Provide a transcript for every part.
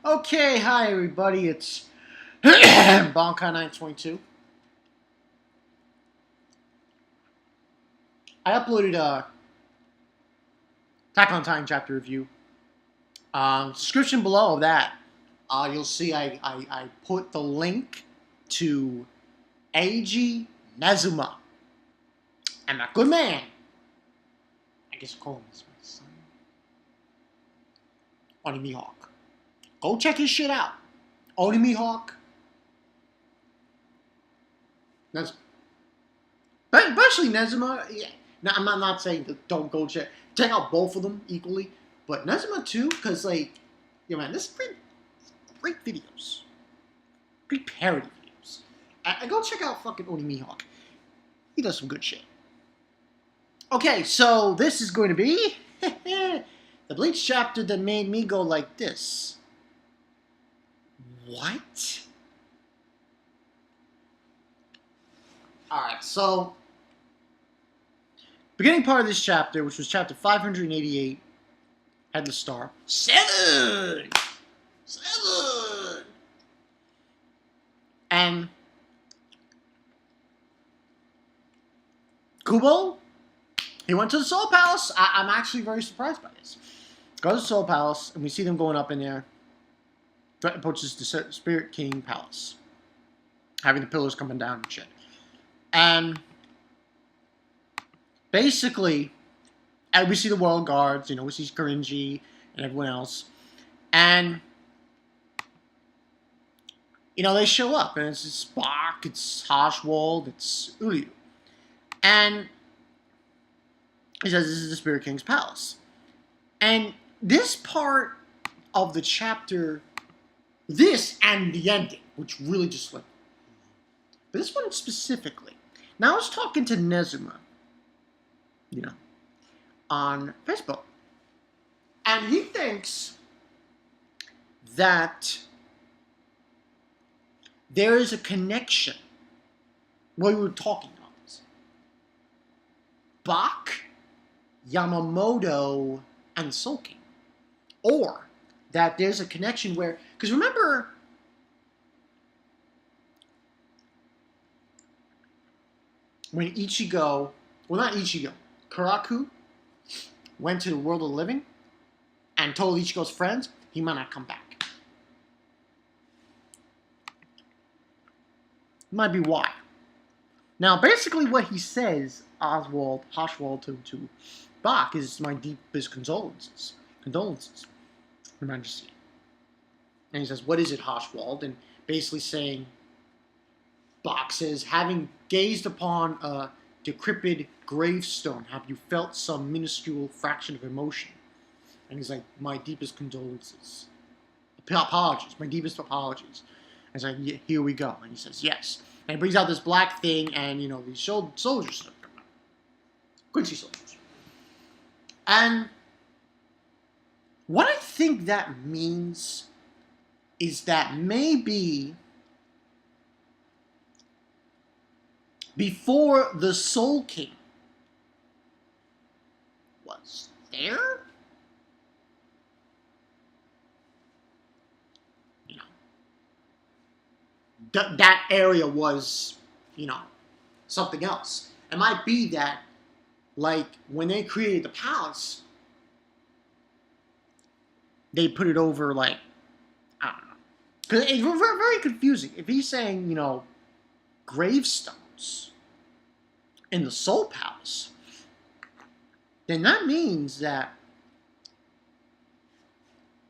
Okay, hi everybody, it's Bonkai922. I uploaded a Attack on Titan chapter review. Description below of that, you'll see I put the link to Eiji Nezuma. And a good man, I guess I'll call him this my son, Oni Mihawk. Go check his shit out. Oni Mihawk. Nezuma. But especially Nezuma, yeah. Now, I'm not saying that don't go check out both of them equally, but Nezuma too, because like, yeah, man, this is great videos, great parody videos. I go check out fucking Oni Mihawk. He does some good shit. Okay, so this is going to be the Bleach chapter that made me go like this. What? Alright, so beginning part of this chapter, which was chapter 588, had the star. 7! And Kubo, he went to the Soul Palace. I'm actually very surprised by this. Goes to the Soul Palace, and we see them going up in there. Approaches the Spirit King Palace, having the pillars coming down and shit. And basically, and we see the World Guards, we see Korinji and everyone else. And, they show up. And it's Bach, it's Haschwald, it's Uryu. And he says this is the Spirit King's Palace. And this part of the chapter, this and the ending, which really just like, but this one specifically. Now I was talking to Nezuma, on Facebook. And he thinks that there is a connection. Well, we were talking about this. Bach, Yamamoto, and Soul King. Or that there's a connection where, because remember, when Ichigo, well not Ichigo, Karaku went to the world of the living and told Ichigo's friends he might not come back. Might be why. Now, basically what he says, Haschwald to Bach, is my deepest condolences. Your Majesty. And he says, what is it, Haschwald? And basically saying, Bach says, having gazed upon a decrepit gravestone, have you felt some minuscule fraction of emotion? And he's like, my deepest condolences. Apologies, my deepest apologies. And he's like, yeah, here we go. And he says, yes. And he brings out this black thing, and, these soldiers start coming out. Quincy soldiers. And what I think that means is that maybe before the Soul King was there, that area was, something else. It might be that, like, when they created the palace, they put it over, like, I don't know. Because it's very, very confusing. If he's saying, gravestones in the Soul Palace, then that means that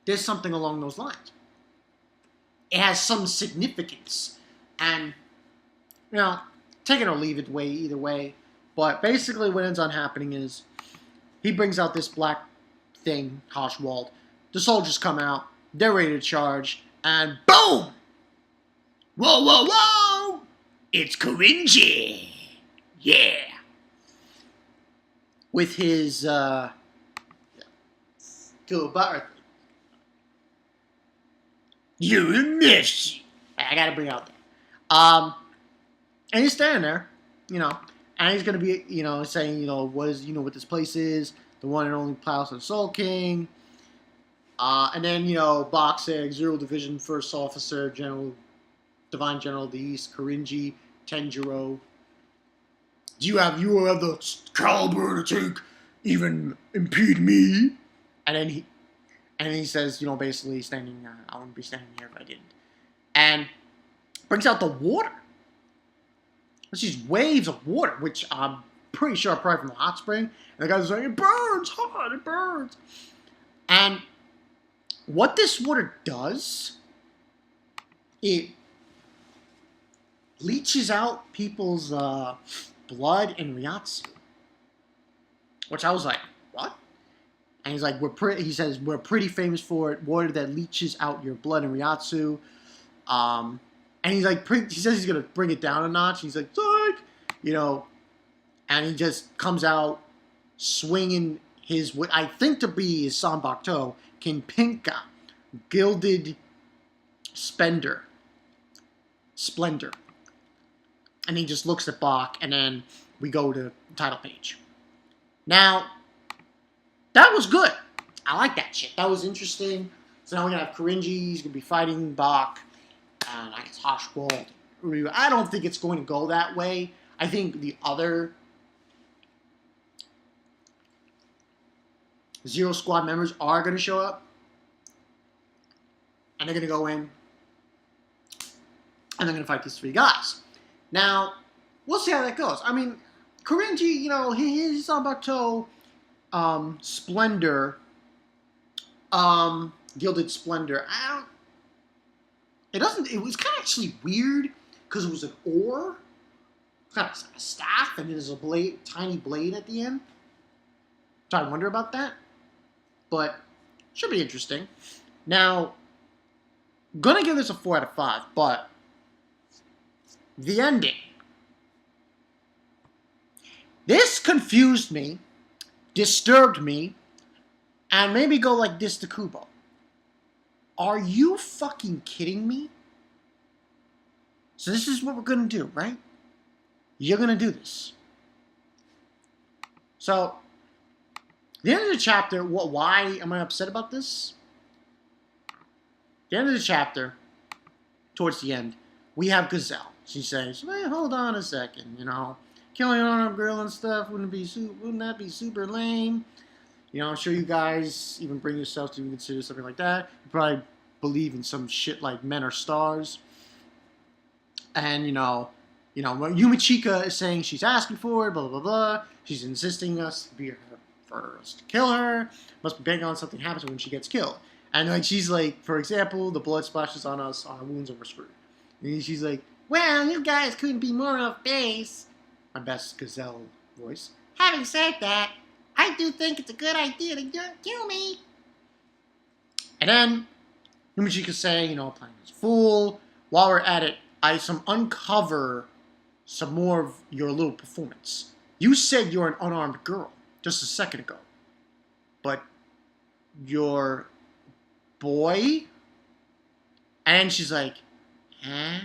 there's something along those lines. It has some significance. And, take it or leave it either way. But basically what ends on happening is he brings out this black thing, Haschwald. The soldiers come out. They're ready to charge. And boom! Whoa, whoa, whoa! It's Korinji! Yeah! With his, Gilbert. You're a mess. I gotta bring out that. And he's standing there, and he's gonna be, saying, what is, what this place is, the one and only Palace of the Soul King. And then, Bach said, Zero Division First Officer, Divine General of the East, Korinji, Tenjiro. Do you have the caliber to take, even impede me? And then he says, basically standing, I wouldn't be standing here if I didn't. And brings out the water. There's these waves of water, which I'm pretty sure are probably from the hot spring. And the guy's like, it burns hot, it burns. And what this water does, it leaches out people's blood and Ryatsu. Which I was like, what? And he's like, he says, we're pretty famous for it. Water that leaches out your blood and Ryatsu. And he's like, he says he's going to bring it down a notch. He's like, psych! And he just comes out swinging his, what I think to be his Sanbakuto, Kinpinka, Gilded Splendor. And he just looks at Bach, and then we go to the title page. Now, that was good. I like that shit. That was interesting. So now we're going to have Korinji. He's going to be fighting Bach. And I guess Hoshwald. I don't think it's going to go that way. I think the other Zero Squad members are going to show up. And they're going to go in. And they're going to fight these three guys. Now, we'll see how that goes. I mean, Korinji, his Sanbakuto Splendor, Gilded Splendor, it was kind of actually weird because it was an oar, kind of a staff, and there's a tiny blade at the end. So I wonder about that. But, should be interesting. Now, gonna give this a 4 out of 5, but the ending. This confused me, disturbed me, and made me go like this to Kubo. Are you fucking kidding me? So this is what we're going to do, right? You're going to do this. So, the end of the chapter, why am I upset about this? The end of the chapter, towards the end, we have Gazelle. She says, hey, hold on a second, killing an unarmed girl and stuff, wouldn't that be super lame? I'm sure you guys even bring yourself to even consider something like that. You probably believe in some shit like men are stars. And, Yumachika is saying she's asking for it, blah, blah, blah. She's insisting for us to kill her. Must be banking on something happens when she gets killed. And, she's like, for example, the blood splashes on us, on our wounds, and we're screwed. And she's like, well, you guys couldn't be more off base. My best Gazelle voice. Having said that, I do think it's a good idea to kill me. And then, Yumachika's saying, playing this fool. While we're at it, I uncover some more of your little performance. You said you're an unarmed girl just a second ago. But your boy? And she's like, huh?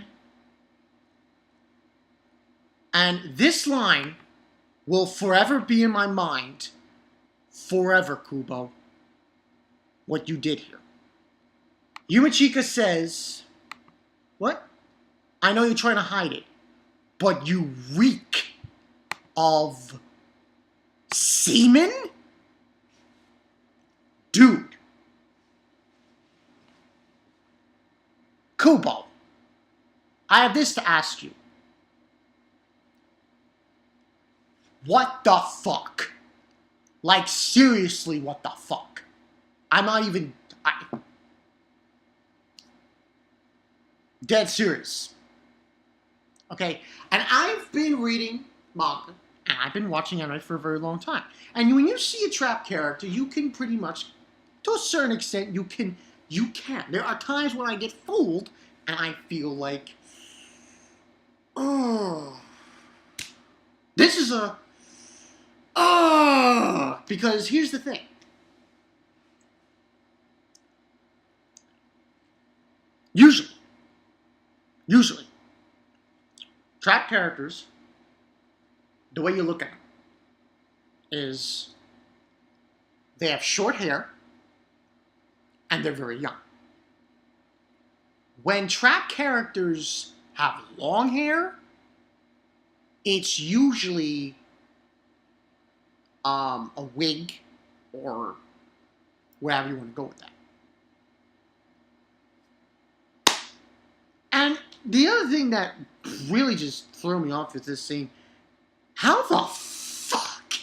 And this line will forever be in my mind. Forever, Kubo. What you did here. Yumachika says, what? I know you're trying to hide it, but you reek of semen? Dude. Kubo, I have this to ask you. What the fuck? Like, seriously, what the fuck? I'm not even... dead serious. Okay? And I've been reading manga, and I've been watching anime for a very long time. And when you see a trap character, you can pretty much, to a certain extent, you can. There are times when I get fooled, and I feel like, oh, this is a, because here's the thing. Usually, trap characters, the way you look at them, is they have short hair, and they're very young. When trap characters have long hair, it's usually a wig or wherever you want to go with that. And the other thing that really just threw me off with this scene, how the fuck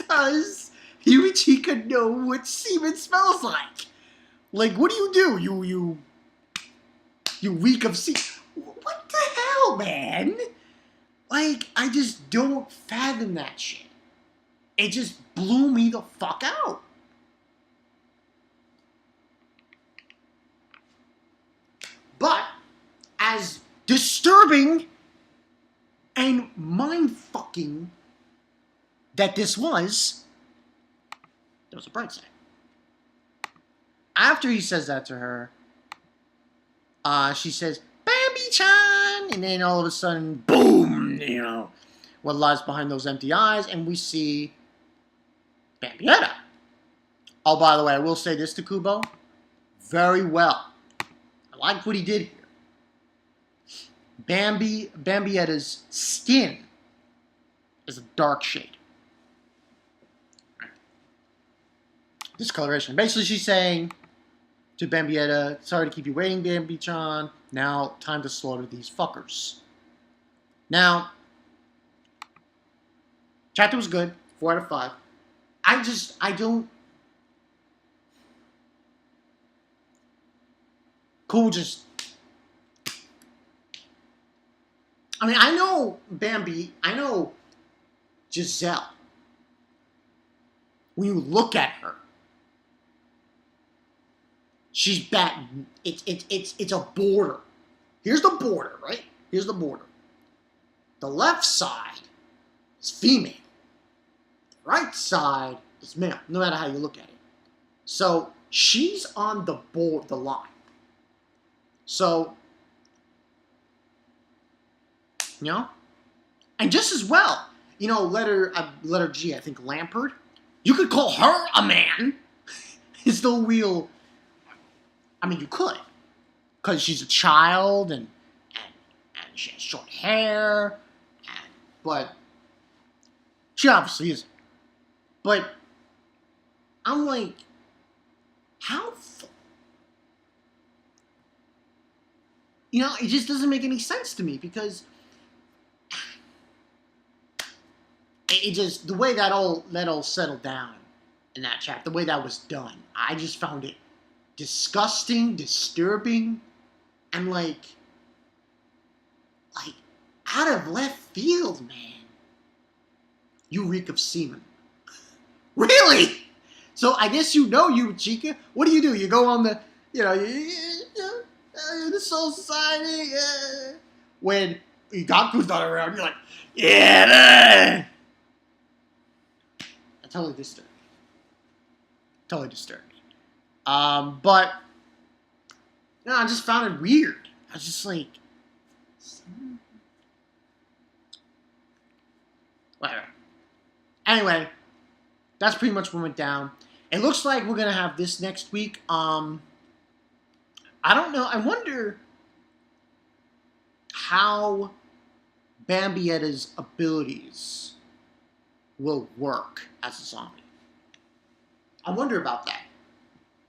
does Yuichika know what semen smells like? Like, what do? You reek of semen. What the hell, man? Like, I just don't fathom that shit. It just blew me the fuck out. But, as disturbing and mind-fucking that this was, there was a bright side. After he says that to her, she says, Bambi-chan! And then all of a sudden, boom! You know, what lies behind those empty eyes, and we see Bambietta. Oh, by the way, I will say this to Kubo. Very well. I like what he did here. Bambietta's skin is a dark shade. Discoloration. Basically, she's saying to Bambietta, sorry to keep you waiting, Bambi-chan. Now, time to slaughter these fuckers. Now, chapter was good. 4 out of 5. I don't... Cool, just... I mean, I know Bambi, I know Giselle. When you look at her, she's bad. It's a border. Here's the border, right? Here's the border. The left side is female. The right side is male, no matter how you look at it. So she's on the line. So, you know, and just as well, you know, letter G, I think Lampard. You could call her a man. It's no real. I mean, you could, because she's a child and she has short hair, but she obviously isn't. But I'm like, how? You know, it just doesn't make any sense to me because it just, the way that all settled down in that chapter, the way that was done, I just found it disgusting, disturbing, and like out of left field, man. You reek of semen. Really? So I guess you know Chica. What do? You go on the, you know, the Soul Society. When Gaku's not around, you're like, yeah. That totally disturbed me. Totally disturbed me. But no, I just found it weird. I was just like, whatever. Anyway, that's pretty much what went down. It looks like we're gonna have this next week. I don't know. I wonder how Bambietta's abilities will work as a zombie. I wonder about that.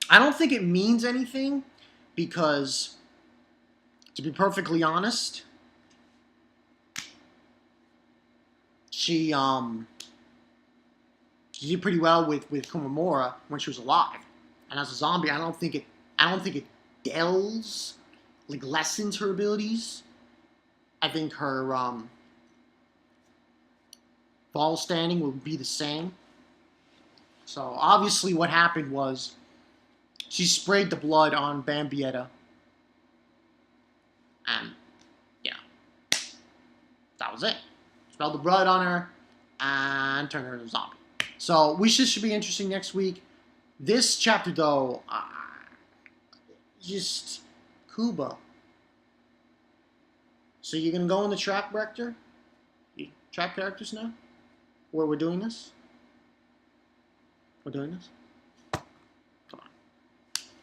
I don't think it means anything because, to be perfectly honest, she did pretty well with Komamura when she was alive, and as a zombie, I don't think it delves, like lessens her abilities. I think her ball standing will be the same. So obviously, what happened was she sprayed the blood on Bambietta, and yeah, that was it. Spilled the blood on her and turned her into a zombie. So we should be interesting next week. This chapter, though, just Kubo. So you're gonna go on the track, Rector? You track characters now? Where we're doing this? We're doing this? Come on.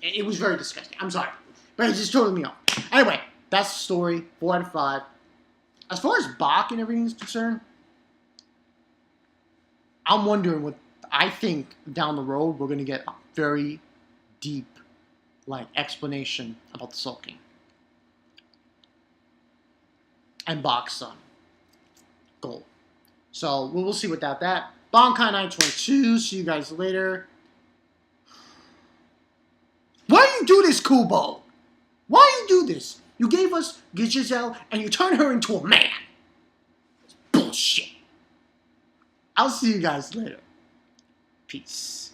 It was very disgusting. I'm sorry. But it just totally me off. Anyway, that's the story. 4 out of 5. As far as Bach and everything is concerned, I'm wondering what... I think down the road we're going to get a very deep, like, explanation about the Soul King. And Bach's son. Gold. So, we'll see without that. Bonkai 922. See you guys later. Why do you do this, Kubo? Why do you do this? You gave us Giselle and you turned her into a man. It's bullshit. I'll see you guys later. Peace.